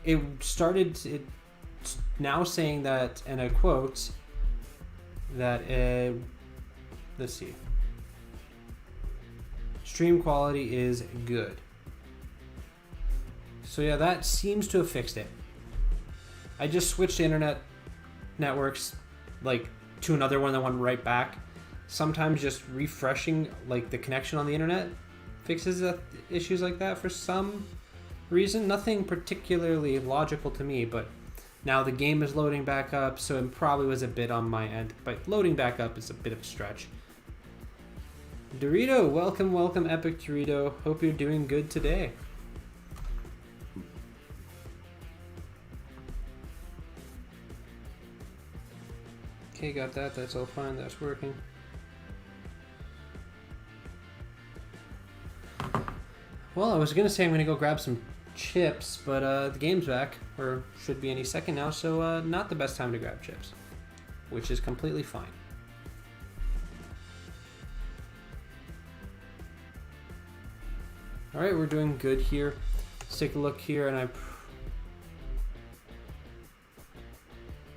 It started. It's now saying that, and I quote, that let's see. Stream quality is good. So yeah, that seems to have fixed it. I just switched internet networks like to another one that went right back. Sometimes just refreshing like the connection on the internet fixes issues like that for some reason. Nothing particularly logical to me, but now the game is loading back up, so it probably was a bit on my end. But loading back up is a bit of a stretch. Dorito, welcome, Epic Dorito. Hope you're doing good today. Okay, got that. That's all fine. That's working. Well, I was going to say I'm going to go grab some chips, but the game's back, or should be any second now, so not the best time to grab chips, which is completely fine. All right, we're doing good here. Let's take a look here, and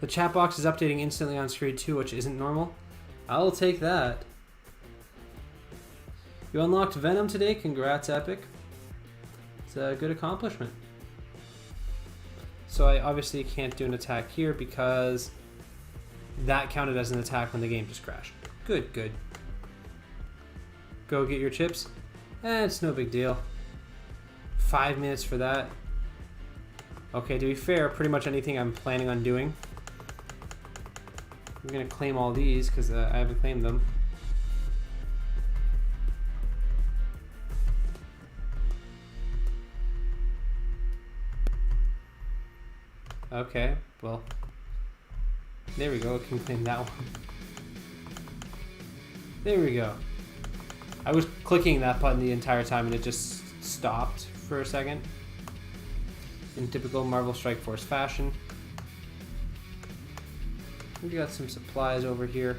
the chat box is updating instantly on screen too, which isn't normal. I'll take that. You unlocked Venom today. Congrats, Epic. It's a good accomplishment. So I obviously can't do an attack here because that counted as an attack when the game just crashed. Good, good. Go get your chips. It's no big deal. 5 minutes for that. Okay, to be fair, pretty much anything I'm planning on doing. I'm gonna claim all these because I haven't claimed them. Okay, well, there we go. I can claim that one. There we go. I was clicking that button the entire time and it just stopped for a second. In typical Marvel Strike Force fashion. We got some supplies over here.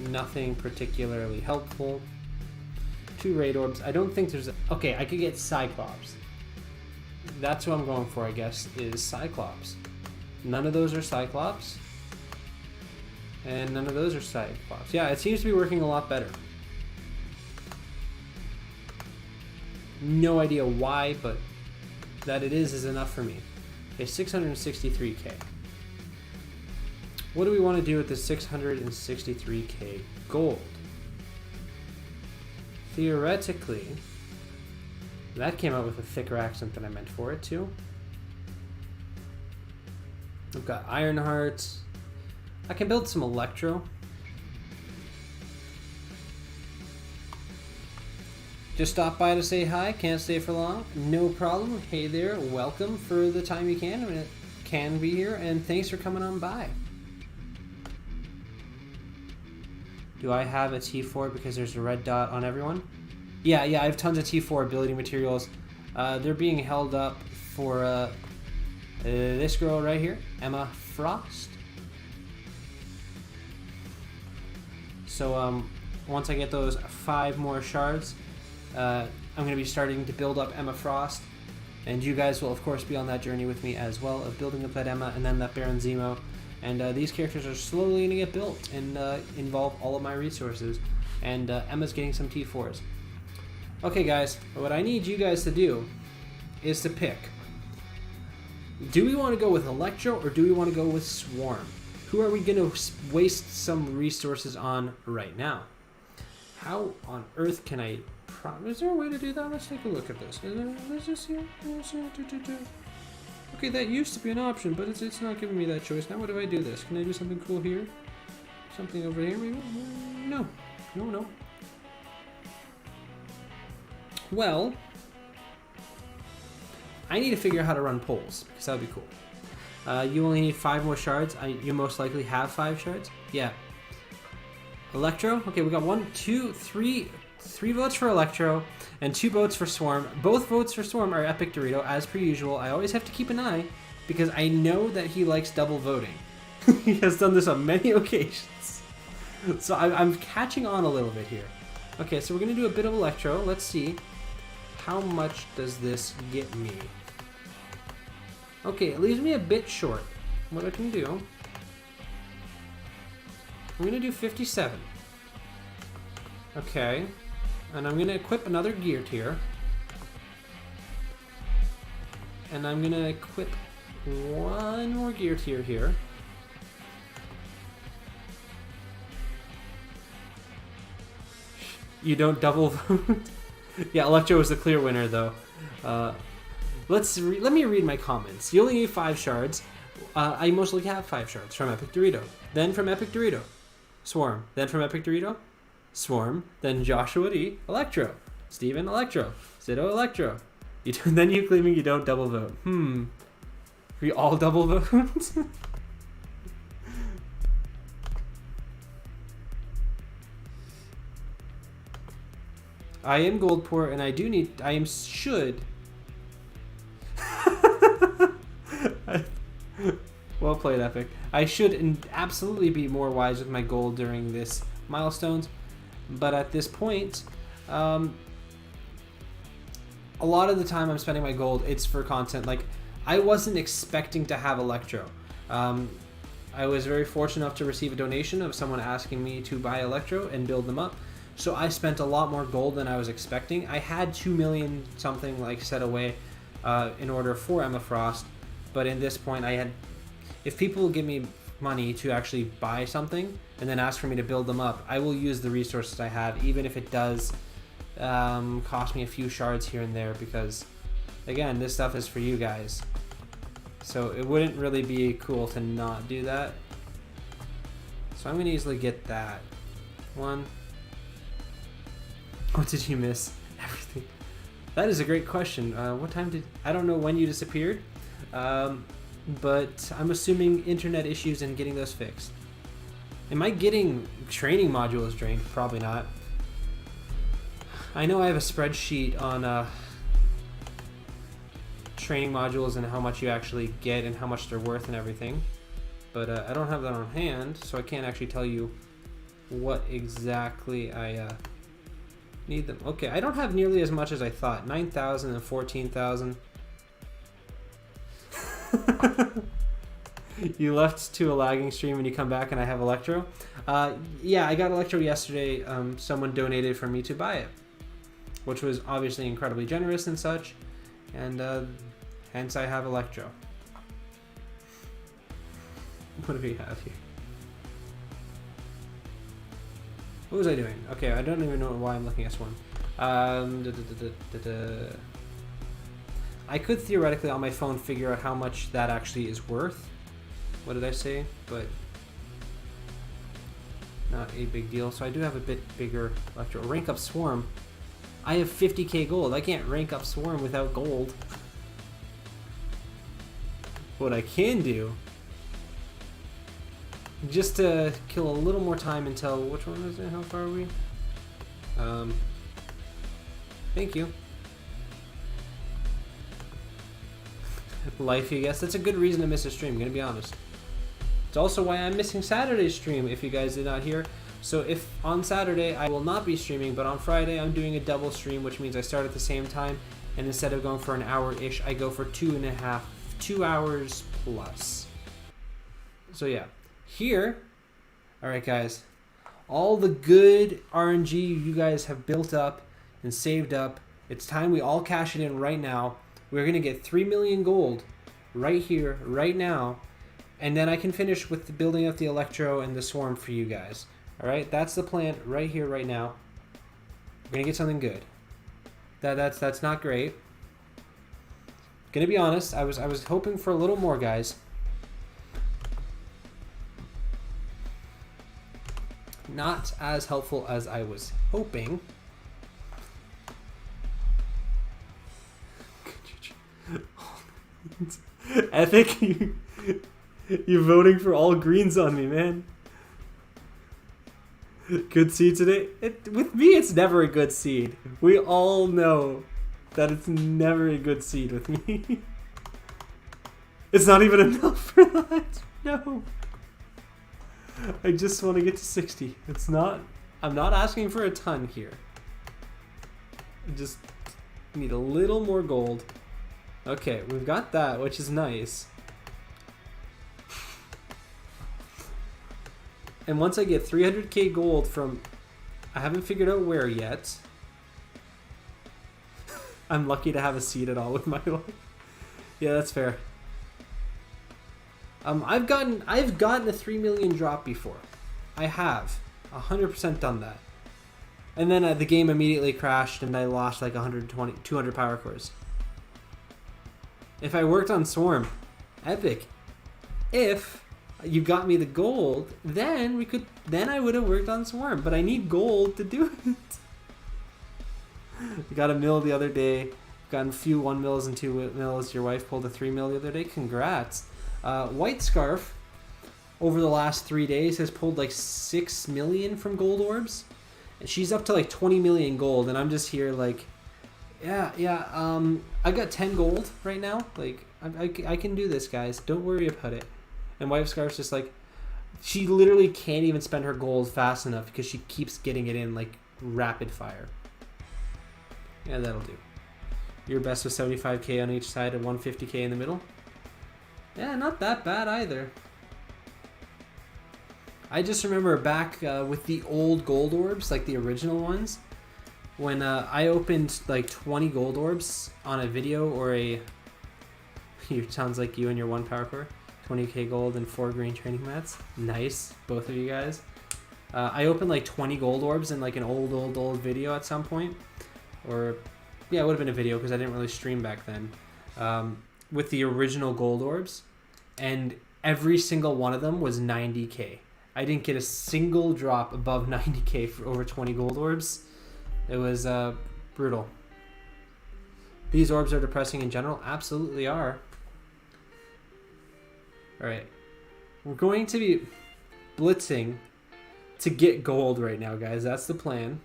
Nothing particularly helpful. 2 raid orbs. I don't think there's okay, I could get Cyclops. That's what I'm going for, I guess, is Cyclops. None of those are Cyclops. And none of those are Cyclops. Yeah, it seems to be working a lot better. No idea why, but that it is enough for me. Okay, 663k. What do we want to do with the 663k gold? Theoretically, that came out with a thicker accent than I meant for it to. I've got Iron Hearts. I can build some Electro. Just stop by to say hi. Can't stay for long. No problem. Hey there. Welcome for the time you can. I mean, it can be here. And thanks for coming on by. Do I have a T4 because there's a red dot on everyone? Yeah, I have tons of T4 ability materials. They're being held up for this girl right here, Emma Frost. So once I get those 5 more shards, I'm going to be starting to build up Emma Frost. And you guys will, of course, be on that journey with me as well of building up that Emma and then that Baron Zemo. And these characters are slowly going to get built and involve all of my resources. And Emma's getting some T4s. Okay, guys, what I need you guys to do is to pick. Do we want to go with Electro or do we want to go with Swarm? Who are we going to waste some resources on right now? How on earth can I... Is there a way to do that? Let's take a look at this. Let's just see. Okay, that used to be an option, but it's not giving me that choice. Now what if I do this? Can I do something cool here? Something over here maybe? No. No. Well, I need to figure out how to run polls, because that would be cool. You only need 5 more shards. You most likely have 5 shards. Yeah. Electro. Okay, we got 1, 2, 3 votes for Electro and 2 votes for Swarm. Both votes for Swarm are Epic Dorito, as per usual. I always have to keep an eye because I know that he likes double voting. He has done this on many occasions. So I'm catching on a little bit here. Okay, so we're going to do a bit of Electro. Let's see. How much does this get me? Okay, it leaves me a bit short. What I can do... I'm going to do 57. Okay. And I'm going to equip another gear tier. And I'm going to equip one more gear tier here. You don't double vote? Yeah, Electro was the clear winner, though. Let me read my comments. You only need 5 shards. I most likely have 5 shards from Epic Dorito. Then from Epic Dorito, Swarm. Then from Epic Dorito, Swarm. Then Joshua D, Electro. Steven, Electro. Zito, Electro. Then you claiming you don't double vote. We all double vote? I am gold poor, and should. Well played, Epic. I should absolutely be more wise with my gold during this milestones, but at this point, a lot of the time I'm spending my gold, it's for content. Like, I wasn't expecting to have Electro. I was very fortunate enough to receive a donation of someone asking me to buy Electro and build them up. So I spent a lot more gold than I was expecting. I had 2 million something like set away in order for Emma Frost, but in this point I had, if people give me money to actually buy something and then ask for me to build them up, I will use the resources I have, even if it does cost me a few shards here and there, because again, this stuff is for you guys. So it wouldn't really be cool to not do that. So I'm gonna easily get that. One. What did you miss? Everything. That is a great question. What time did... I don't know when you disappeared, but I'm assuming internet issues and getting those fixed. Am I getting training modules drained? Probably not. I know I have a spreadsheet on training modules and how much you actually get and how much they're worth and everything, but I don't have that on hand, so I can't actually tell you what exactly I... need them. Okay, I don't have nearly as much as I thought. 9,000 and 14,000. You left to a lagging stream and you come back and I have Electro. Yeah, I got Electro yesterday. Someone donated for me to buy it, which was obviously incredibly generous and such, and hence I have Electro. What do we have here? What was I doing? Okay, I don't even know why I'm looking at S1. I could theoretically on my phone figure out how much that actually is worth. What did I say? But not a big deal. So I do have a bit bigger Electro. Rank up Swarm. I have 50k gold. I can't rank up Swarm without gold. What I can do, just to kill a little more time until, which one is it? How far are we? Thank you. Life, I guess. That's a good reason to miss a stream, I'm gonna be honest. It's also why I'm missing Saturday's stream, if you guys did not hear. So if on Saturday I will not be streaming, but on Friday I'm doing a double stream, which means I start at the same time, and instead of going for an hour-ish, I go for 2 hours plus. So yeah. Here, alright guys, all the good RNG you guys have built up and saved up, it's time we all cash it in right now. We're going to get 3 million gold right here, right now, and then I can finish with the building up the Electro and the Swarm for you guys. Alright, that's the plan right here, right now. We're going to get something good. That's not great. Gonna be honest, I was hoping for a little more, guys. Not as helpful as I was hoping. Epic, you're voting for all greens on me, man. Good seed today? With me, it's never a good seed. We all know that it's never a good seed with me. It's not even enough for that. No. I just want to get to 60. It's not... I'm not asking for a ton here. Just need a little more gold. Okay, we've got that, which is nice. And once I get 300k gold from... I haven't figured out where yet. I'm lucky to have a seed at all with my life. Yeah, that's fair. I've gotten a 3 million drop before. I have 100% done that. And then the game immediately crashed and I lost like 200 power cores. If I worked on Swarm, epic. If you got me the gold, then I would have worked on Swarm, but I need gold to do it. I got a mill the other day. Gotten a few 1 mils and 2 mils. Your wife pulled a 3 mil the other day. Congrats. White Scarf over the last 3 days has pulled like 6 million from gold orbs. And she's up to like 20 million gold, and I'm just here like, yeah. I got 10 gold right now. Like, I can do this, guys. Don't worry about it. And White Scarf's just like, she literally can't even spend her gold fast enough because she keeps getting it in like rapid fire. Yeah, that'll do. Your best was 75k on each side and 150k in the middle. Yeah, not that bad either. I just remember back with the old gold orbs, like the original ones, when I opened like 20 gold orbs on a video or a... It sounds like you and your 1 power core. 20k gold and 4 green training mats. Nice, both of you guys. I opened like 20 gold orbs in like an old video at some point. Or, yeah, it would have been a video because I didn't really stream back then. With the original gold orbs. And every single one of them was 90k. I didn't get a single drop above 90k for over 20 gold orbs. It was brutal. These orbs are depressing in general. Absolutely are. Alright. We're going to be blitzing to get gold right now, guys. That's the plan.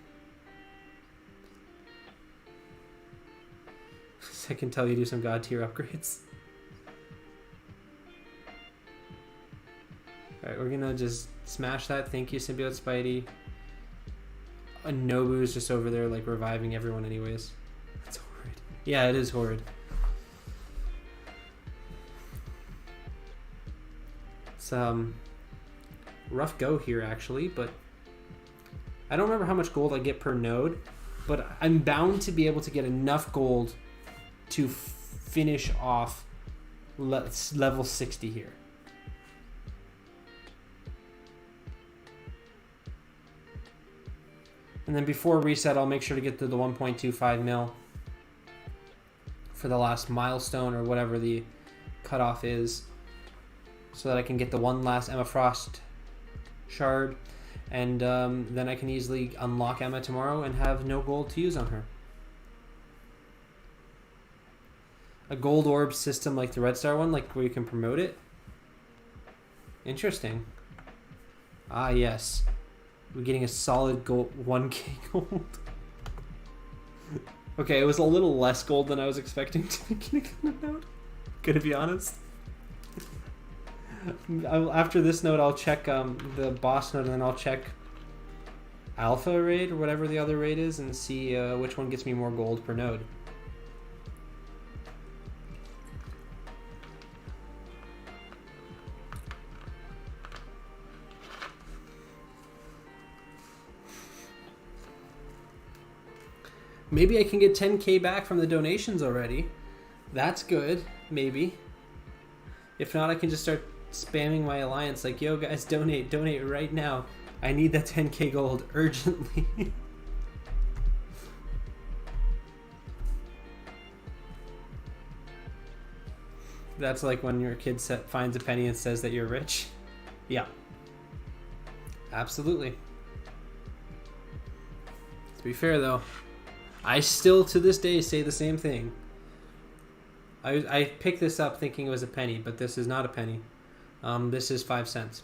I can tell you do some god tier upgrades. Alright, we're gonna just smash that. Thank you, Symbiote Spidey. Nobu's just over there like reviving everyone anyways. It's horrid. Yeah, it is horrid. It's rough go here actually, but I don't remember how much gold I get per node, but I'm bound to be able to get enough gold to finish off level 60 here. And then before reset, I'll make sure to get to the 1.25 mil for the last milestone or whatever the cutoff is, so that I can get the one last Emma Frost shard, and then I can easily unlock Emma tomorrow and have no gold to use on her. A gold orb system like the Red Star one, like where you can promote it. Interesting. Ah, yes. We're getting a solid gold, 1k gold. Okay, it was a little less gold than I was expecting to be getting on the node. Gonna be honest. After this node, I'll check the boss node, and then I'll check Alpha raid or whatever the other raid is, and see which one gets me more gold per node. Maybe I can get 10k back from the donations already. That's good, maybe. If not, I can just start spamming my alliance like, yo guys, donate right now. I need that 10k gold urgently. That's like when your kid finds a penny and says that you're rich. Yeah. Absolutely. To be fair though, I still, to this day, say the same thing. I picked this up thinking it was a penny, but this is not a penny. This is 5 cents.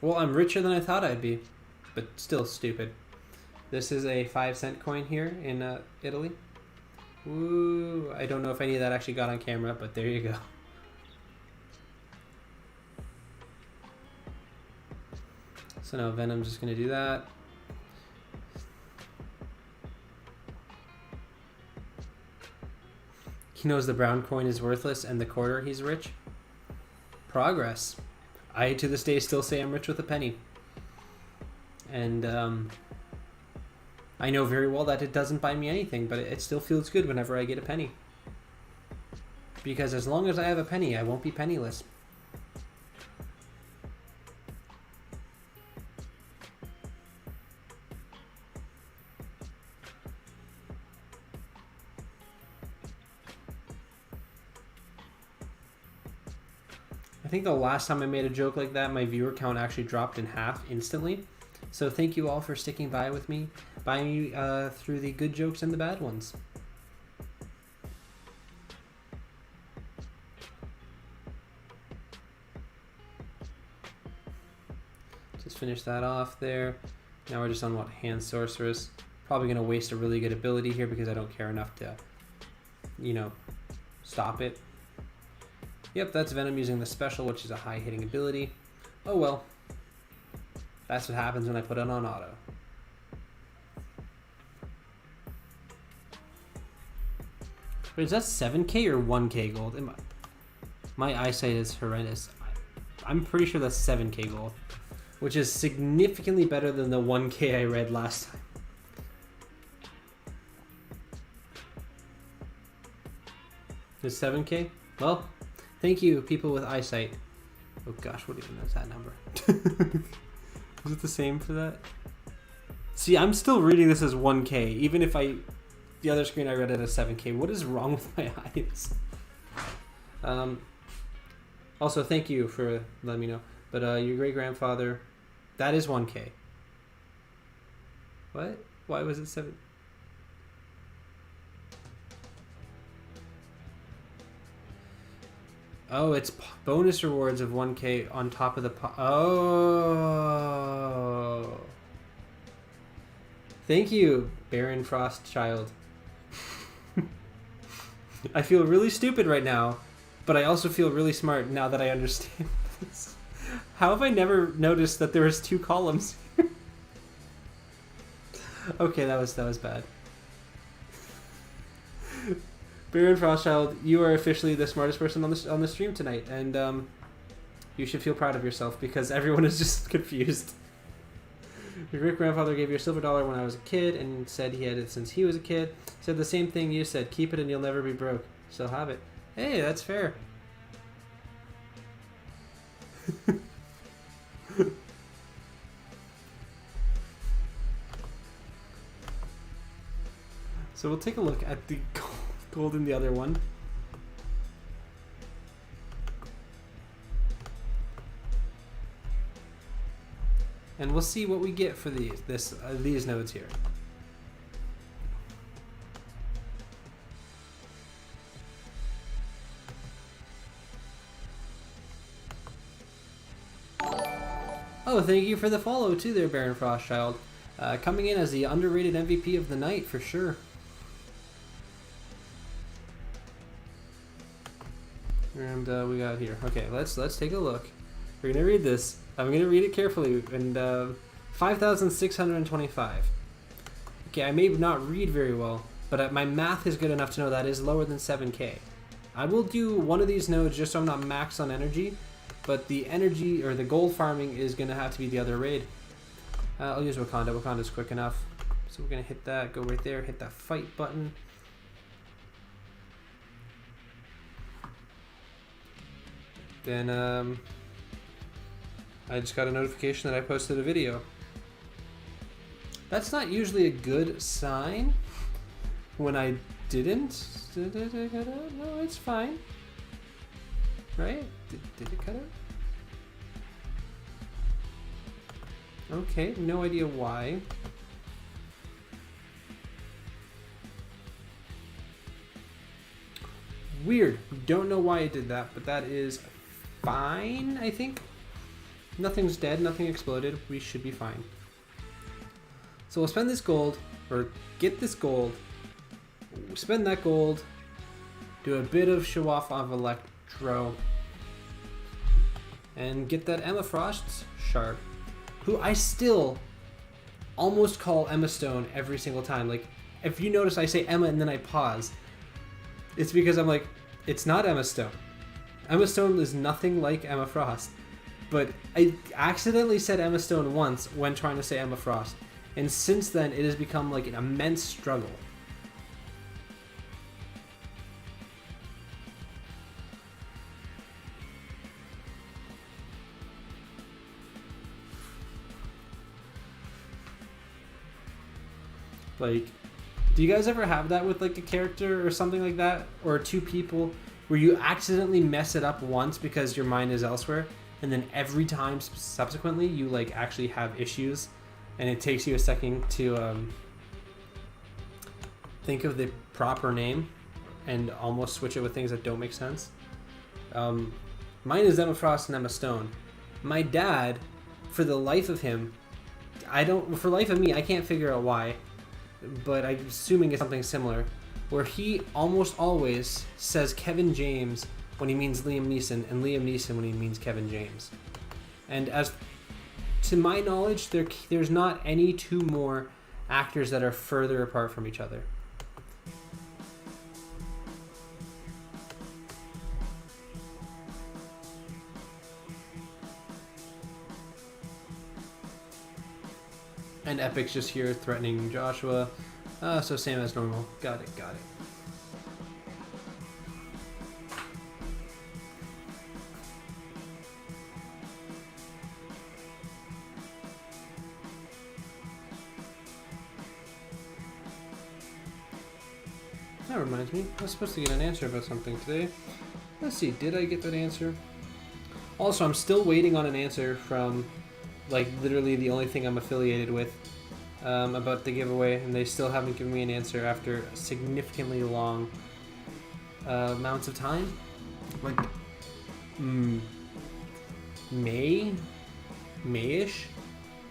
Well, I'm richer than I thought I'd be, but still stupid. This is a 5-cent coin here in Italy. Woo! I don't know if any of that actually got on camera, but there you go. So now Venom's just going to do that. He knows the brown coin is worthless and the quarter he's rich. Progress. I, to this day, still say I'm rich with a penny. And I know very well that it doesn't buy me anything, but it still feels good whenever I get a penny. Because as long as I have a penny, I won't be penniless. I think the last time I made a joke like that, my viewer count actually dropped in half instantly. So thank you all for sticking by with me, through the good jokes and the bad ones. Just finish that off there. Now we're just on what? Hand Sorceress. Probably going to waste a really good ability here because I don't care enough to, you know, stop it. Yep, that's Venom using the special, which is a high hitting ability. Oh well. That's what happens when I put it on auto. Wait, is that 7k or 1k gold? My eyesight is horrendous. I'm pretty sure that's 7k gold, which is significantly better than the 1k I read last time. Is 7k? Well, thank you, people with eyesight. Oh gosh, what even is that number? Is it the same for that? See, I'm still reading this as 1k, even if the other screen I read it as 7k. What is wrong with my eyes? Also, thank you for letting me know. But your great-grandfather, that is 1k. What? Why was it 7? Oh, it's bonus rewards of 1k on top of the... Oh. Thank you, Baron Frostchild. I feel really stupid right now, but I also feel really smart now that I understand this. How have I never noticed that there was 2 columns here? Okay, that was bad. Baron Frostchild, you are officially the smartest person on the stream tonight, and you should feel proud of yourself because everyone is just confused. Your great-grandfather gave you a silver dollar when I was a kid and said he had it since he was a kid. Said the same thing you said, keep it and you'll never be broke. Still have it. Hey, that's fair. So we'll take a look at the gold in the other one. And we'll see what we get for these nodes here. Oh, thank you for the follow too there, Baron Frostchild. Coming in as the underrated MVP of the night for sure. And we got here. Okay, let's take a look. We're gonna read this. I'm gonna read it carefully. And 5,625. Okay, I may not read very well, but my math is good enough to know that is lower than 7k. I will do one of these nodes just so I'm not maxed on energy, but the energy or the gold farming is gonna have to be the other raid. I'll use Wakanda. Wakanda's quick enough. So we're gonna hit that, go right there, hit that fight button. Then I just got a notification that I posted a video. That's not usually a good sign when I didn't. No, it's fine. Right? Did it cut out? Okay, no idea why. Weird. Don't know why it did that, but that is fine, I think. Nothing's dead, nothing exploded. We should be fine. So we'll spend this gold, or get this gold, spend that gold, do a bit of show off of Electro, and get that Emma Frost shard, who I still almost call Emma Stone every single time. Like, if you notice I say Emma and then I pause, It's because I'm like, it's not Emma Stone. Emma Stone is nothing like Emma Frost. But I accidentally said Emma Stone once when trying to say Emma Frost. And since then, it has become like an immense struggle. Like, do you guys ever have that with like a character or something like that? Or two people where you accidentally mess it up once because your mind is elsewhere, and then every time subsequently you like actually have issues, and it takes you a second to think of the proper name and almost switch it with things that don't make sense? Mine is Emma Frost and Emma Stone. My dad, for the life of him, for the life of me, I can't figure out why, but I'm assuming it's something similar, where he almost always says Kevin James when he means Liam Neeson, and Liam Neeson when he means Kevin James. And as to my knowledge, there's not any two more actors that are further apart from each other. And Epic's just here threatening Joshua. So same as normal. Got it. That reminds me, I was supposed to get an answer about something today. Let's see, did I get that answer? Also, I'm still waiting on an answer from, like, literally the only thing I'm affiliated with about the giveaway, and they still haven't given me an answer after significantly long amounts of time. Like, May-ish,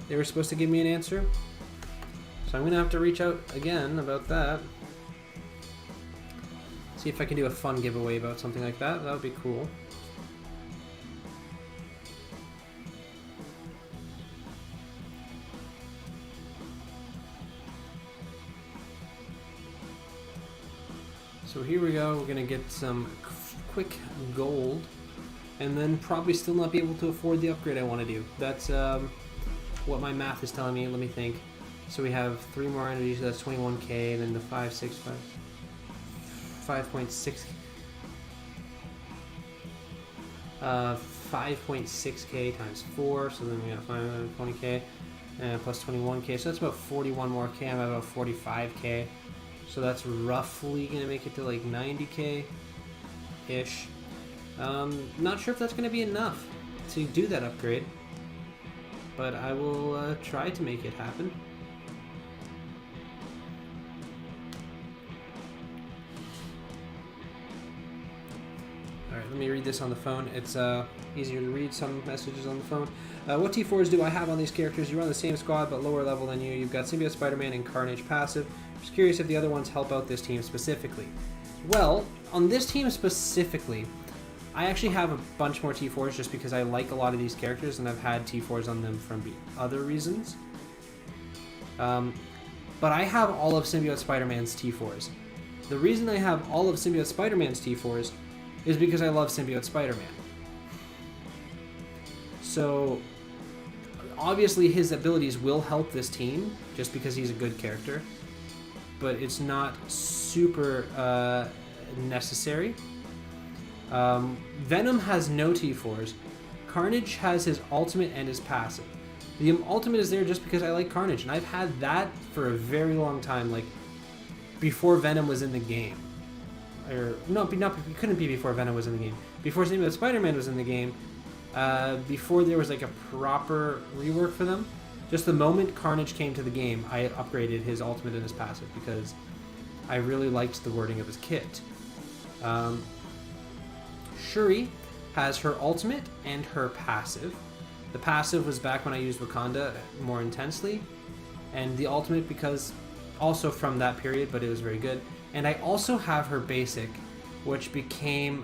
they were supposed to give me an answer. So I'm going to have to reach out again about that. See if I can do a fun giveaway about something like that. That would be cool. So here we go. We're going to get some quick gold, and then probably still not be able to afford the upgrade I want to do. That's what my math is telling me. Let me think. So we have 3 more energies. So that's 21k, and then the 5.6 5.6k times 4, so then we got 520k plus 21k, so that's about 41 more k. I'm at about 45k, so that's roughly gonna make it to like 90k ish. Not sure if that's gonna be enough to do that upgrade, but I will try to make it happen. Let me read this on the phone. It's easier to read some messages on the phone. What T4s do I have on these characters? You run the same squad but lower level than you. You've got Symbiote Spider-Man and Carnage passive. Just curious if the other ones help out this team specifically. Well, on this team specifically, I actually have a bunch more T4s just because I like a lot of these characters and I've had T4s on them from other reasons. But I have all of Symbiote Spider-Man's T4s. The reason I have all of Symbiote Spider-Man's T4s is because I love Symbiote Spider-Man. So, obviously his abilities will help this team, just because he's a good character, but it's not super necessary. Venom has no T4s. Carnage has his ultimate and his passive. The ultimate is there just because I like Carnage, and I've had that for a very long time, like, before Venom was in the game. Or no, it couldn't be before Venom was in the game. Before Symbiote Spider-Man was in the game, before there was like a proper rework for them. Just the moment Carnage came to the game, I upgraded his ultimate and his passive because I really liked the wording of his kit. Shuri has her ultimate and her passive. The passive was back when I used Wakanda more intensely, and the ultimate because also from that period, but it was very good. And I also have her basic, which became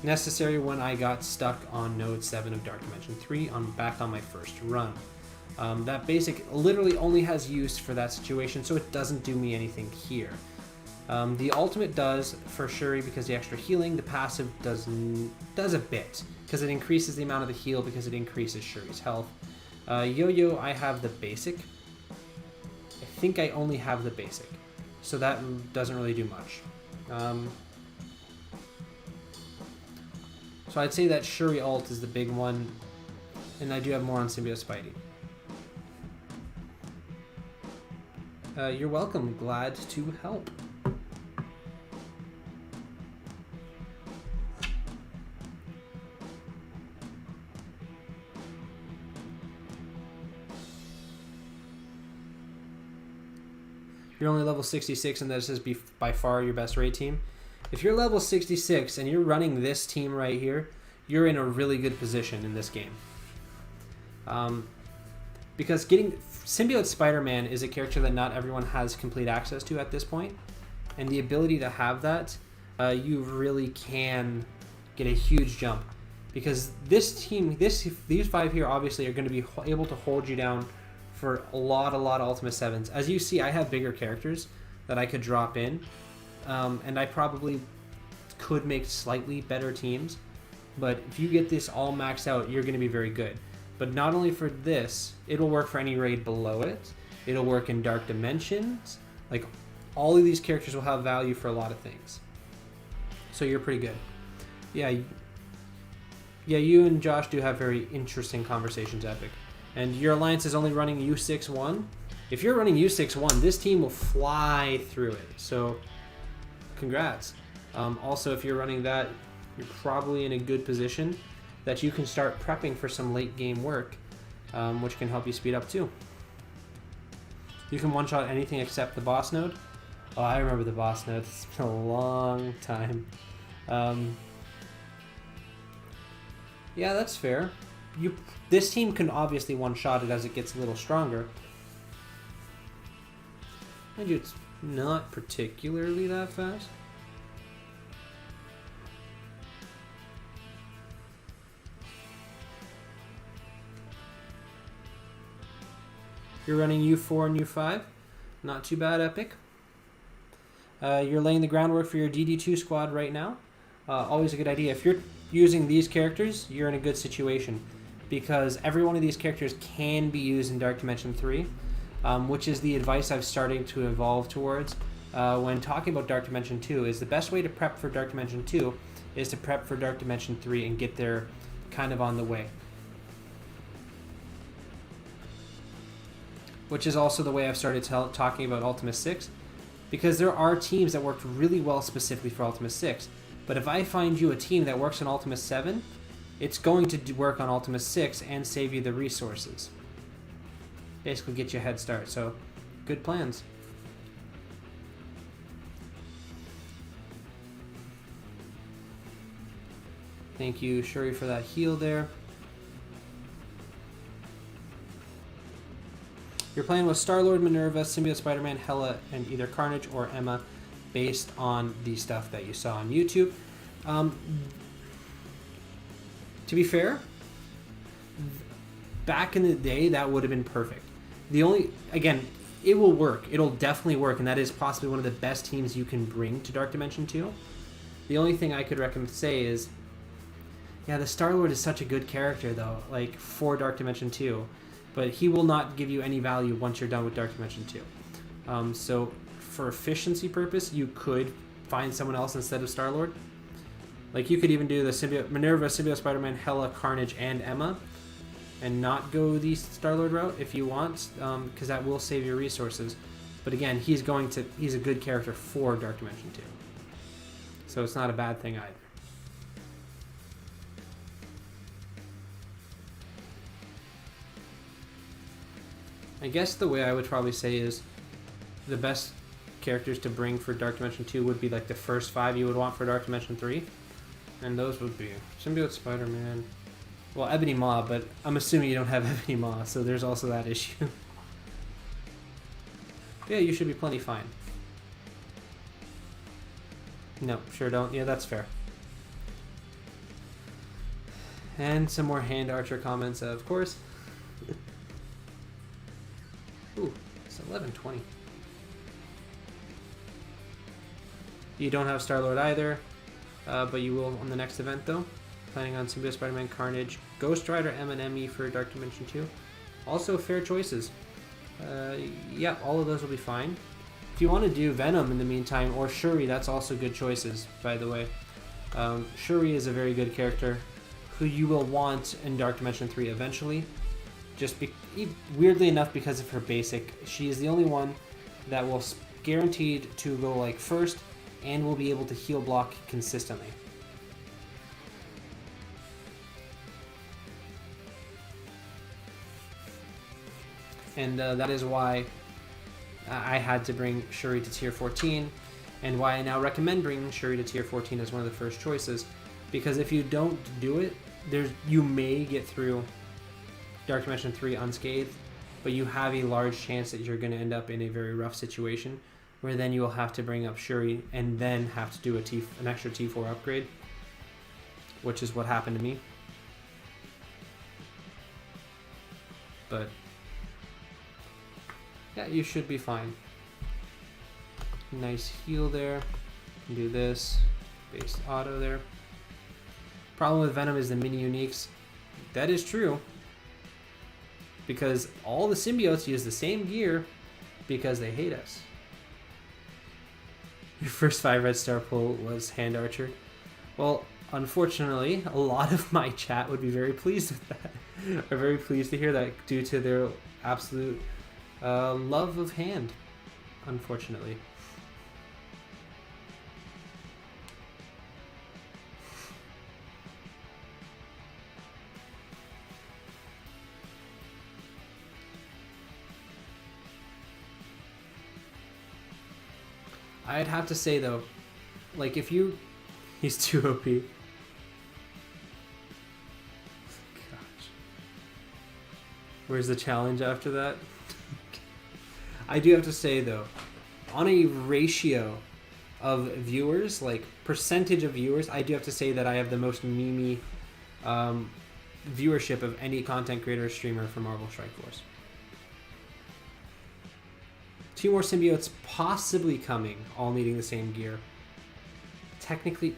necessary when I got stuck on Node 7 of Dark Dimension 3 back on my first run. That basic literally only has use for that situation, so it doesn't do me anything here. The ultimate does for Shuri because the extra healing. The passive does a bit because it increases the amount of the heal because it increases Shuri's health. Yo-Yo, I have the basic. I think I only have the basic, so that doesn't really do much. So I'd say that Shuri ult is the big one, and I do have more on Symbiote Spidey. You're welcome. Glad to help. You're only level 66 and this is by far your best raid team. If you're level 66 and you're running this team right here, you're in a really good position in this game. Because getting Symbiote Spider-Man is a character that not everyone has complete access to at this point. And the ability to have that, you really can get a huge jump. Because this team, these 5 here obviously are going to be able to hold you down for a lot of Ultima 7s. As you see, I have bigger characters that I could drop in, and I probably could make slightly better teams, but if you get this all maxed out, you're going to be very good. But not only for this, it'll work for any raid below it, it'll work in Dark Dimensions, like all of these characters will have value for a lot of things. So you're pretty good. Yeah, you and Josh do have very interesting conversations, Epic. And your alliance is only running U6-1. If you're running U6-1, this team will fly through it. So, congrats. Also, if you're running that, you're probably in a good position that you can start prepping for some late game work, which can help you speed up too. You can one-shot anything except the boss node. Oh, I remember the boss node. It's been a long time. Yeah, that's fair. This team can obviously one-shot it as it gets a little stronger. Mind you, it's not particularly that fast. You're running U4 and U5. Not too bad, Epic. You're laying the groundwork for your DD2 squad right now. Always a good idea. If you're using these characters, you're in a good situation, because every one of these characters can be used in Dark Dimension 3, which is the advice I'm starting to evolve towards when talking about Dark Dimension 2, is the best way to prep for Dark Dimension 2 is to prep for Dark Dimension 3 and get there kind of on the way. Which is also the way I've started talking about Ultima 6, because there are teams that worked really well specifically for Ultima 6, but if I find you a team that works on Ultima 7, it's going to work on Ultima 6 and save you the resources. Basically get you a head start, so good plans. Thank you, Shuri, for that heal there. You're playing with Star-Lord, Minerva, Symbiote Spider-Man, Hela, and either Carnage or Emma, based on the stuff that you saw on YouTube. To be fair, back in the day, that would have been perfect. Again, it will work. It'll definitely work, and that is possibly one of the best teams you can bring to Dark Dimension 2. The only thing I could say is, yeah, the Star-Lord is such a good character, though, like, for Dark Dimension 2. But he will not give you any value once you're done with Dark Dimension 2. So for efficiency purpose, you could find someone else instead of Star-Lord. Like, you could even do the Minerva, Symbiote Spider-Man, Hela, Carnage, and Emma, and not go the Star-Lord route if you want, because that will save your resources. But again, he's a good character for Dark Dimension 2. So it's not a bad thing either. I guess the way I would probably say is the best characters to bring for Dark Dimension 2 would be like the first 5 you would want for Dark Dimension 3. And those would be Symbiote Spider-Man. Well, Ebony Maw, but I'm assuming you don't have Ebony Maw, so there's also that issue. Yeah, you should be plenty fine. No, sure don't. Yeah, that's fair. And some more Hand Archer comments, of course. Ooh, it's 11:20. You don't have Star-Lord either, but you will on the next event though. Planning on Symbiote Spider-Man, Carnage, Ghost Rider, M and ME for Dark Dimension 2. Also fair choices. Yeah, all of those will be fine. If you want to do Venom in the meantime, or Shuri, that's also good choices, by the way. Shuri is a very good character who you will want in Dark Dimension 3 eventually. Weirdly enough, because of her basic, she is the only one that will guaranteed to go like first and will be able to heal block consistently. And that is why I had to bring Shuri to tier 14, and why I now recommend bringing Shuri to tier 14 as one of the first choices. Because if you don't do it, you may get through Dark Dimension 3 unscathed, but you have a large chance that you're going to end up in a very rough situation, where then you will have to bring up Shuri and then have to do an extra T4 upgrade, which is what happened to me. But yeah, you should be fine. Nice heal there. Do this. Base auto there. Problem with Venom is the mini uniques. That is true. Because all the symbiotes use the same gear because they hate us. Your first 5 red star pull was Hand Archer. Well, unfortunately, a lot of my chat would be very pleased with that. Are very pleased to hear that due to their absolute love of Hand, unfortunately. I'd have to say though, like if he's too OP. Gosh. Where's the challenge after that? I do have to say though, on a ratio of viewers, like percentage of viewers, I do have to say that I have the most memey viewership of any content creator or streamer for Marvel Strike Force. 2 more symbiotes possibly coming, all needing the same gear. Technically,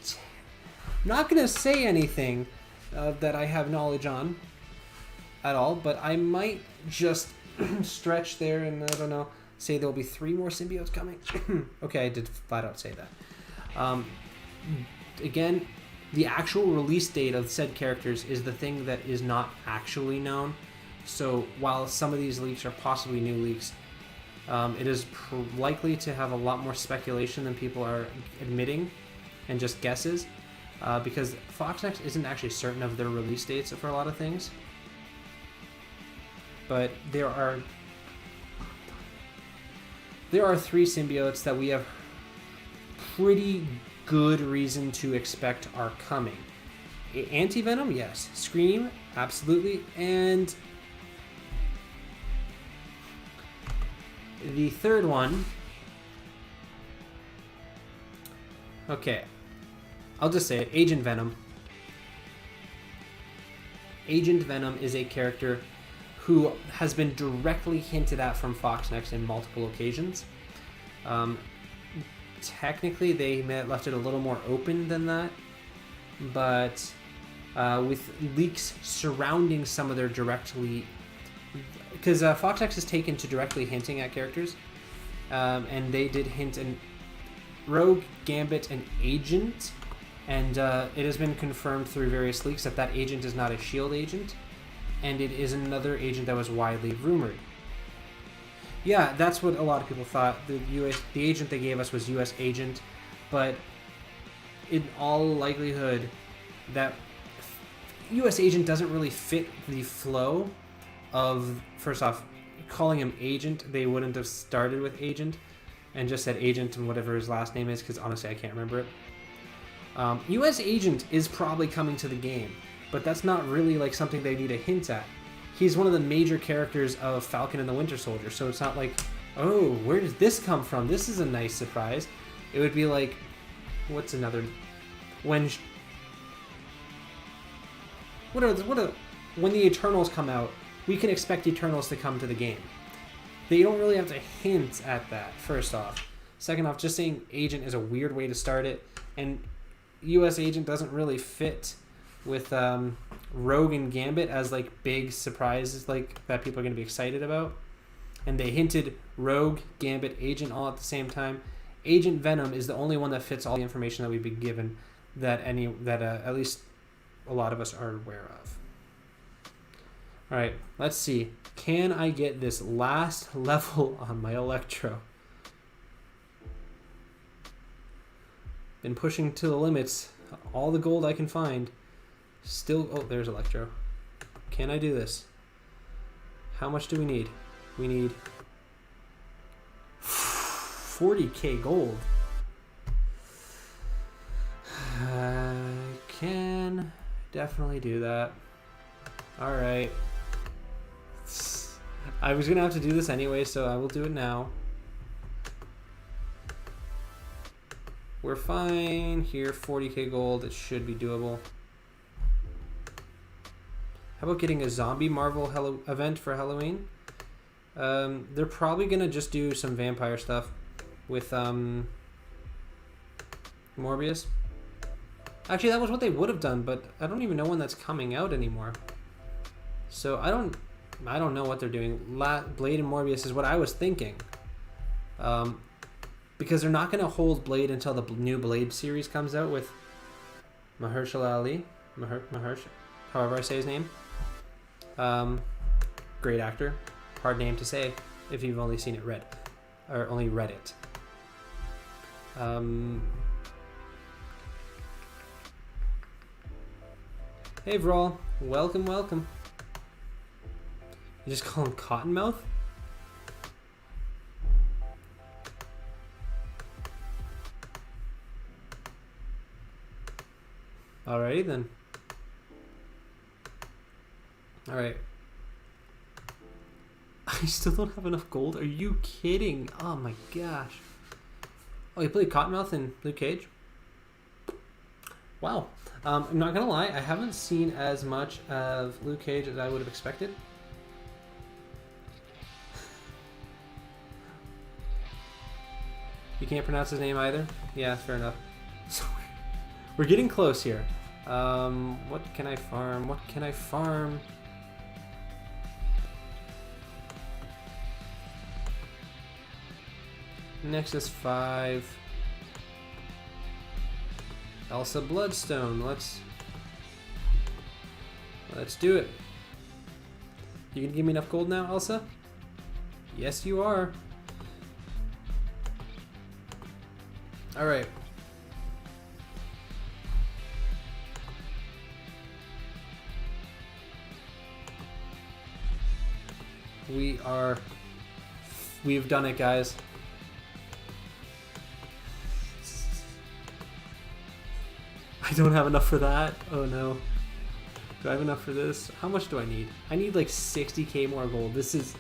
I'm not going to say anything that I have knowledge on at all, but I might just stretch there and, I don't know, say there'll be 3 more symbiotes coming. Okay, I did flat out say that. Again, the actual release date of said characters is the thing that is not actually known. So while some of these leaks are possibly new leaks, it is likely to have a lot more speculation than people are admitting and just guesses, because FoxNext isn't actually certain of their release dates for a lot of things. But there are 3 symbiotes that we have pretty good reason to expect are coming. Anti-Venom, yes. Scream, absolutely. And the third one, okay, I'll just say it, Agent Venom. Agent Venom is a character who has been directly hinted at from FoxNext in multiple occasions. Technically, they left it a little more open than that, but with leaks surrounding some of their directly... Because FoxNext has taken to directly hinting at characters, and they did hint in Rogue, Gambit, and Agent, and it has been confirmed through various leaks that that agent is not a S.H.I.E.L.D. agent, and it is another agent that was widely rumored. Yeah, that's what a lot of people thought. The agent they gave us was U.S. agent, but in all likelihood, that U.S. agent doesn't really fit the flow of, first off, calling him agent. They wouldn't have started with agent and just said agent and whatever his last name is, because honestly I can't remember it. US agent is probably coming to the game, but that's not really like something they need a hint at. He's one of the major characters of Falcon and the Winter Soldier, so it's not like, oh, where does this come from? This is a nice surprise. It would be like, what's another, when the Eternals come out, we can expect Eternals to come to the game. They don't really have to hint at that, first off. Second off, just saying agent is a weird way to start it, and U.S. agent doesn't really fit with Rogue and Gambit as like big surprises like that people are going to be excited about. And they hinted Rogue, Gambit, Agent all at the same time. Agent Venom is the only one that fits all the information that we've been given that at least a lot of us are aware of. All right, let's see. Can I get this last level on my Electro? Been pushing to the limits. All the gold I can find. Still, oh, there's Electro. Can I do this? How much do we need? We need 40k gold. I can definitely do that. All right. I was gonna have to do this anyway, so I will do it now. We're fine here. 40k gold. It should be doable. How about getting a zombie Marvel event for Halloween? They're probably gonna just do some vampire stuff with Morbius. Actually, that was what they would have done, but I don't even know when that's coming out anymore. So I don't know what they're doing. Blade and Morbius is what I was thinking. Because they're not gonna hold Blade until the new Blade series comes out with Mahershala Ali, however I say his name. Great actor. Hard name to say if you've only seen it read or only read it. Hey Vral, welcome. You just call him Cottonmouth? Alrighty then. Alright. I still don't have enough gold. Are you kidding? Oh my gosh. Oh, you played Cottonmouth in Luke Cage? Wow. I'm not gonna lie, I haven't seen as much of Luke Cage as I would have expected. You can't pronounce his name either? Yeah, fair enough. So we're getting close here. What can I farm? Nexus 5. Elsa Bloodstone. Let's do it. You can give me enough gold now, Elsa? Yes, you are. All right. We've done it, guys. I don't have enough for that. Oh no. Do I have enough for this? How much do I need? I need like 60k more gold. This is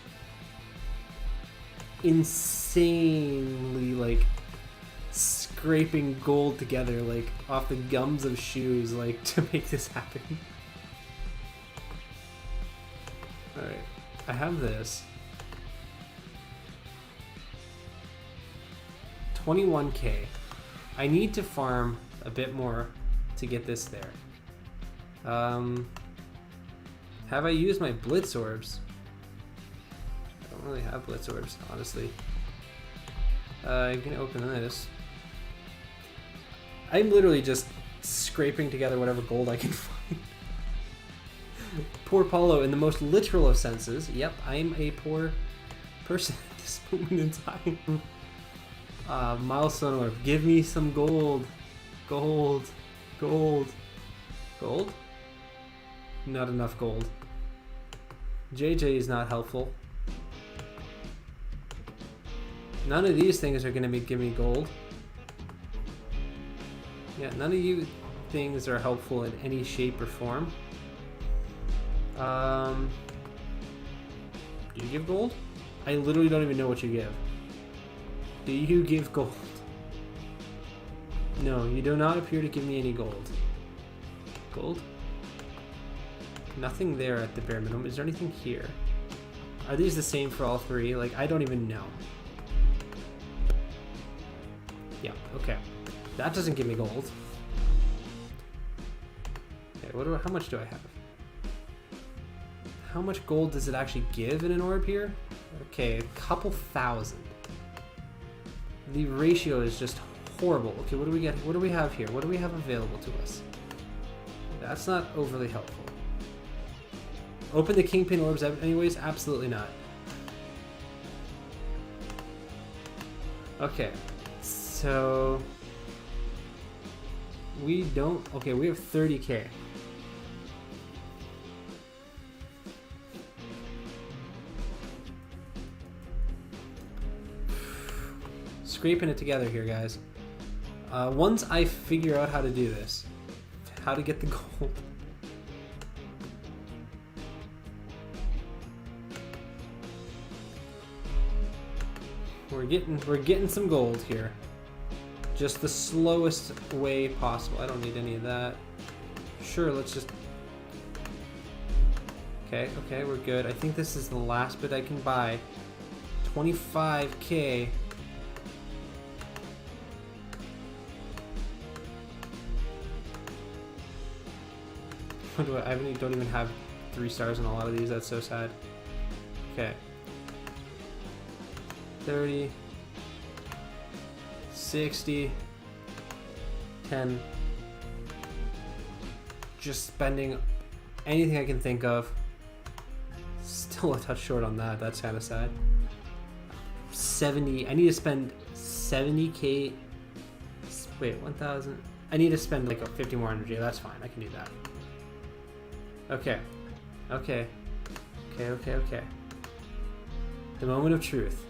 insanely like scraping gold together like off the gums of shoes like to make this happen. Alright. I have this. 21k. I need to farm a bit more to get this there. Have I used my Blitz Orbs? I don't really have Blitz Orbs, honestly. I'm gonna open this. I'm literally just scraping together whatever gold I can find. Poor Paulo in the most literal of senses. Yep, I'm a poor person at this moment in time. Milestone Orb, give me some gold. Gold. Not enough gold. JJ is not helpful. None of these things are gonna give me gold. Yeah, none of you things are helpful in any shape or form. Do you give gold? I literally don't even know what you give. Do you give gold? No, you do not appear to give me any gold. Gold? Nothing there at the bare minimum. Is there anything here? Are these the same for all three? Like, I don't even know. Yeah, okay. That doesn't give me gold. Okay, how much do I have? How much gold does it actually give in an orb here? Okay, a couple thousand. The ratio is just horrible. Okay, what do we get? What do we have here? What do we have available to us? That's not overly helpful. Open the Kingpin orbs anyways? Absolutely not. Okay, so we don't. Okay, we have 30k. Scraping it together here, guys. Once I figure out how to do this, how to get the gold. We're getting some gold here. Just the slowest way possible. I don't need any of that. Sure, let's just... Okay, we're good. I think this is the last bit I can buy. 25k. I don't even have 3 stars on a lot of these. That's so sad. Okay. 30, 60, 10. Just spending anything I can think of. Still a touch short on that. That's kind of sad. 70. I need to spend 70k. Wait, 1,000. I need to spend like 50 more energy. That's fine. I can do that. Okay. The moment of truth.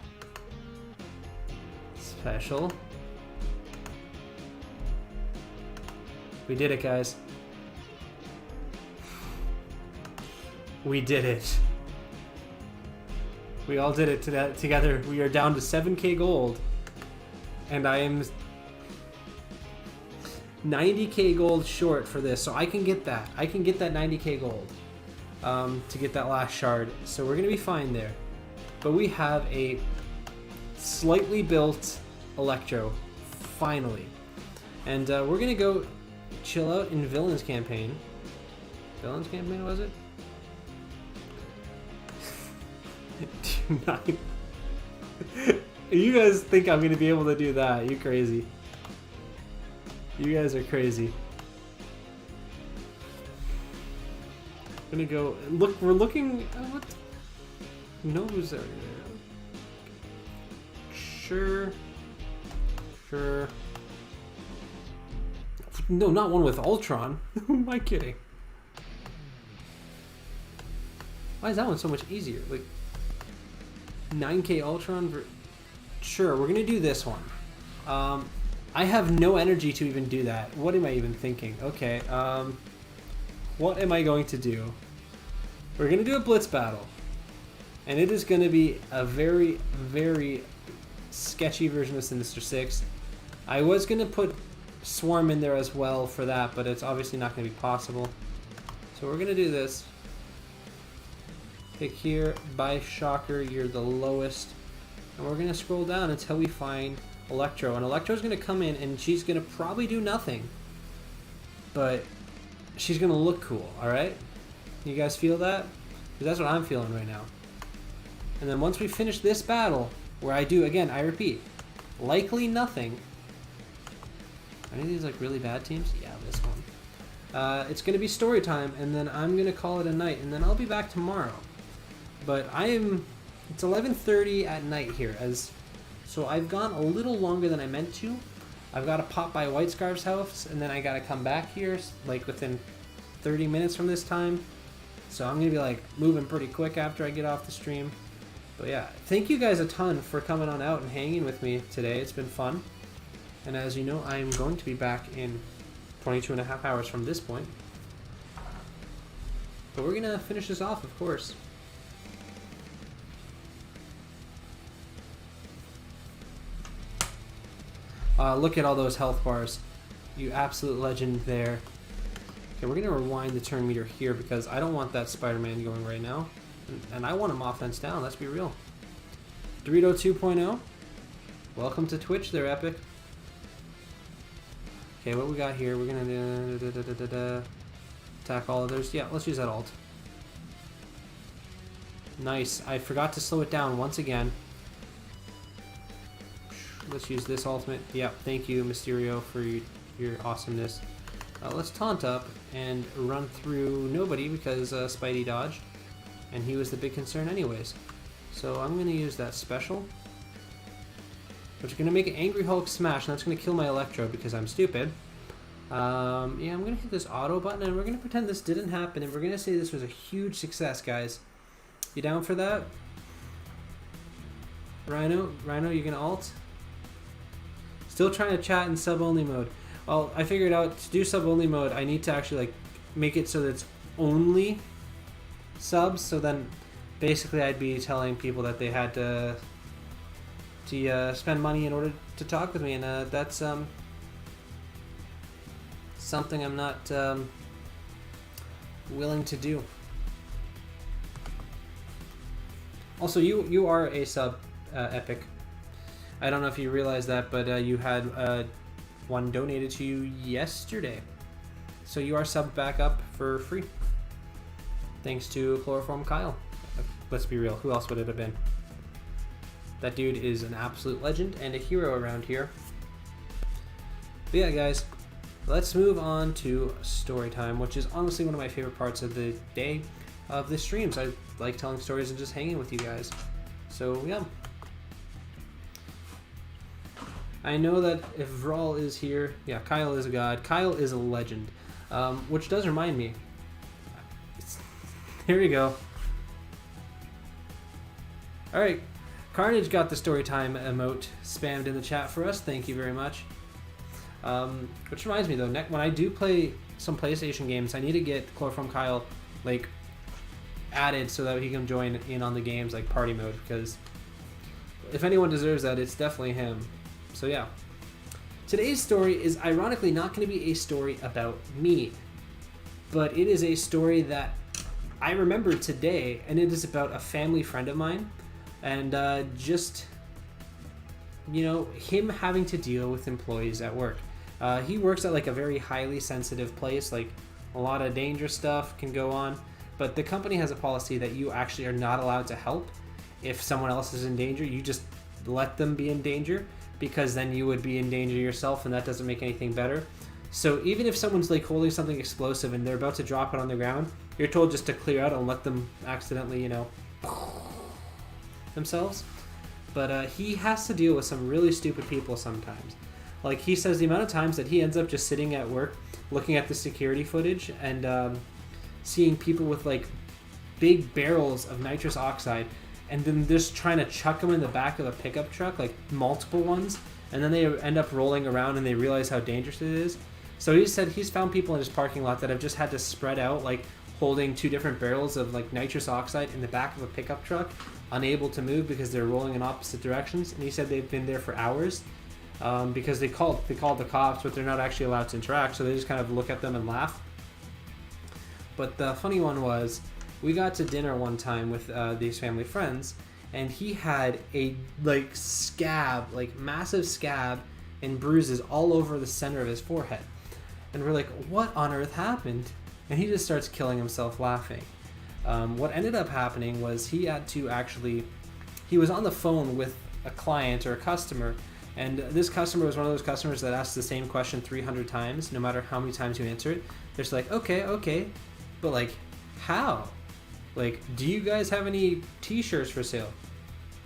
Special. We did it, guys. We did it. We all did it together. We are down to 7k gold. And I am 90k gold short for this. So I can get that. I can get that 90k gold to get that last shard. So we're going to be fine there. But we have a slightly built Electro, finally. And we're going to go chill out in Villain's Campaign. Villain's Campaign, was it? You guys think I'm going to be able to do that? You crazy. You guys are crazy. I'm going to go... Look, we're looking... what? Nova's area there. Sure. No, not one with Ultron. Who am I kidding? Why is that one so much easier? Like 9k Ultron. Sure, we're gonna do this one. I have no energy to even do that. What am I even thinking? Okay. What am I going to do? We're gonna do a blitz battle, and it is gonna be a very, very sketchy version of Sinister Six. I was gonna put Swarm in there as well for that, but it's obviously not gonna be possible. So we're gonna do this. Pick here, by Shocker, you're the lowest. And we're gonna scroll down until we find Electro. And Electro's gonna come in and she's gonna probably do nothing. But she's gonna look cool, alright? You guys feel that? Because that's what I'm feeling right now. And then once we finish this battle, where I do, again, I repeat, likely nothing. Are any of these like really bad teams? Yeah, this one. It's gonna be story time, and then I'm gonna call it a night, and then I'll be back tomorrow. But it's 11:30 at night here, so I've gone a little longer than I meant to. I've got to pop by White Scarf's house, and then I got to come back here, like within 30 minutes from this time. So I'm going to be like moving pretty quick after I get off the stream. But yeah, thank you guys a ton for coming on out and hanging with me today. It's been fun. And as you know, I'm going to be back in 22.5 hours from this point. But we're going to finish this off, of course. Look at all those health bars. You absolute legend there. Okay, we're going to rewind the turn meter here because I don't want that Spider-Man going right now. And I want him offense down, let's be real. Dorito 2.0. Welcome to Twitch there, Epic. Okay, what we got here? We're gonna attack all others. Yeah, let's use that alt. Nice. I forgot to slow it down once again. Let's use this ultimate. Yeah, thank you, Mysterio, for your awesomeness. Let's taunt up and run through nobody because Spidey dodged, and he was the big concern anyways. So I'm going to use that special, which is going to make an Angry Hulk smash, and that's going to kill my Electro because I'm stupid. Yeah, I'm going to hit this auto button, and we're going to pretend this didn't happen, and we're going to say this was a huge success, guys. You down for that? Rhino, you going to ult? Still trying to chat in sub-only mode. Well, I figured out to do sub-only mode, I need to actually like make it so that it's only subs. So then, basically, I'd be telling people that they had to spend money in order to talk with me, and that's something I'm not willing to do. Also, you are a sub, Epic. I don't know if you realized that, but you had one donated to you yesterday. So you are subbed back up for free. Thanks to Chloroform Kyle. Let's be real, who else would it have been? That dude is an absolute legend and a hero around here. But yeah, guys, let's move on to story time, which is honestly one of my favorite parts of the day of the streams. I like telling stories and just hanging with you guys. So yeah. I know that if Vral is here, yeah, Kyle is a god. Kyle is a legend, which does remind me. Here we go. All right, Carnage got the story time emote spammed in the chat for us. Thank you very much. Which reminds me though, when I do play some PlayStation games, I need to get Chloroform Kyle like added so that he can join in on the games like party mode, because if anyone deserves that, it's definitely him. So yeah, today's story is ironically not going to be a story about me, but it is a story that I remembered today, and it is about a family friend of mine, and just, you know, him having to deal with employees at work. He works at like a very highly sensitive place, like a lot of dangerous stuff can go on, but the company has a policy that you actually are not allowed to help if someone else is in danger. You just let them be in danger, because then you would be in danger yourself, and that doesn't make anything better. So even if someone's like holding something explosive and they're about to drop it on the ground, you're told just to clear out and let them accidentally, you know, themselves. But he has to deal with some really stupid people sometimes. Like, he says the amount of times that he ends up just sitting at work looking at the security footage and seeing people with like big barrels of nitrous oxide, and then just trying to chuck them in the back of a pickup truck, like multiple ones, and then they end up rolling around and they realize how dangerous it is. So he said he's found people in his parking lot that have just had to spread out, like holding 2 different barrels of like nitrous oxide in the back of a pickup truck, unable to move because they're rolling in opposite directions. And he said they've been there for hours because they called the cops, but they're not actually allowed to interact, so they just kind of look at them and laugh. But the funny one was, we got to dinner one time with these family friends, and he had a like scab, like massive scab and bruises all over the center of his forehead. And we're like, what on earth happened? And he just starts killing himself laughing. What ended up happening was he was on the phone with a client or a customer, and this customer was one of those customers that asks the same question 300 times, no matter how many times you answer it. They're just like, okay, but like, how? Like, do you guys have any t-shirts for sale?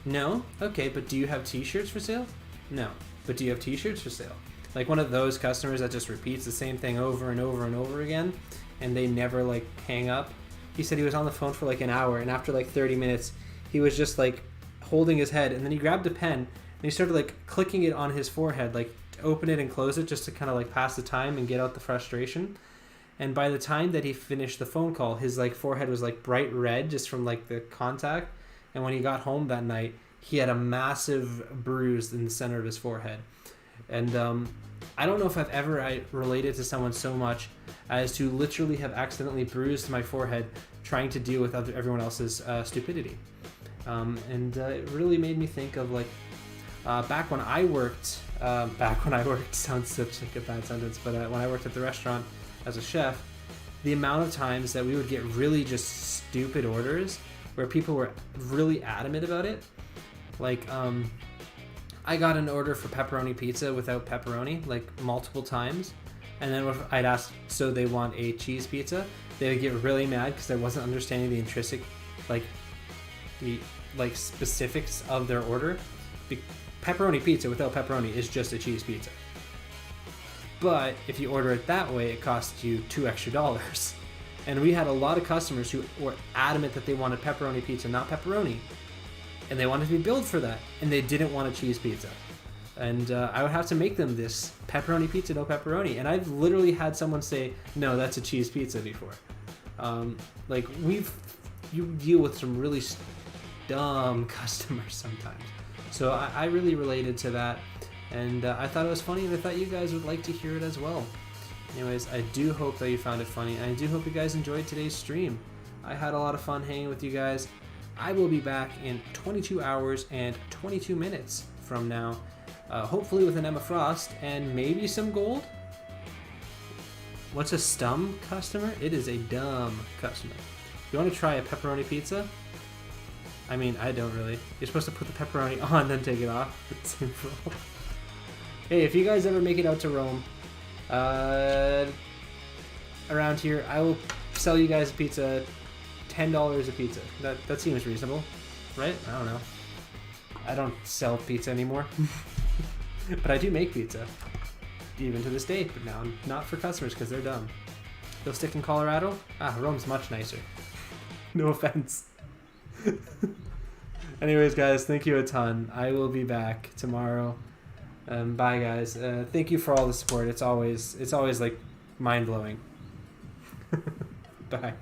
No? Okay, but do you have t-shirts for sale? No. But do you have t-shirts for sale? Like one of those customers that just repeats the same thing over and over and over again, and they never like hang up. He said he was on the phone for like an hour, and after like 30 minutes, he was just like holding his head, and then he grabbed a pen, and he started like clicking it on his forehead, like to open it and close it just to kind of like pass the time and get out the frustration. And by the time that he finished the phone call, his like forehead was like bright red just from like the contact. And when he got home that night, he had a massive bruise in the center of his forehead. And I don't know if I've ever related to someone so much as to literally have accidentally bruised my forehead trying to deal with everyone else's stupidity. And it really made me think of like Back when I worked, sounds such like a bad sentence, but when I worked at the restaurant as a chef, the amount of times that we would get really just stupid orders where people were really adamant about it. Like, I got an order for pepperoni pizza without pepperoni, like multiple times. And then I'd ask, so they want a cheese pizza, they would get really mad because I wasn't understanding the intrinsic, the specifics of their order. Pepperoni pizza without pepperoni is just a cheese pizza. But if you order it that way, it costs you $2 extra. And we had a lot of customers who were adamant that they wanted pepperoni pizza, not pepperoni. And they wanted to be billed for that. And they didn't want a cheese pizza. And I would have to make them this pepperoni pizza, no pepperoni. And I've literally had someone say, no, that's a cheese pizza before. You deal with some really dumb customers sometimes. So I really related to that. And I thought it was funny, and I thought you guys would like to hear it as well. Anyways, I do hope that you found it funny, and I do hope you guys enjoyed today's stream. I had a lot of fun hanging with you guys. I will be back in 22 hours and 22 minutes from now, hopefully with an Emma Frost and maybe some gold. What's a stum customer? It is a dumb customer. You want to try a pepperoni pizza? I mean, I don't really. You're supposed to put the pepperoni on, then take it off. It's simple. Hey, if you guys ever make it out to Rome, around here, I will sell you guys a pizza, $10 a pizza. That seems reasonable, right? I don't know. I don't sell pizza anymore, but I do make pizza, even to this day. But now, not for customers because they're dumb. They'll stick in Colorado. Rome's much nicer. No offense. Anyways, guys, thank you a ton. I will be back tomorrow. Bye, guys. Thank you for all the support. It's always like mind blowing. Bye.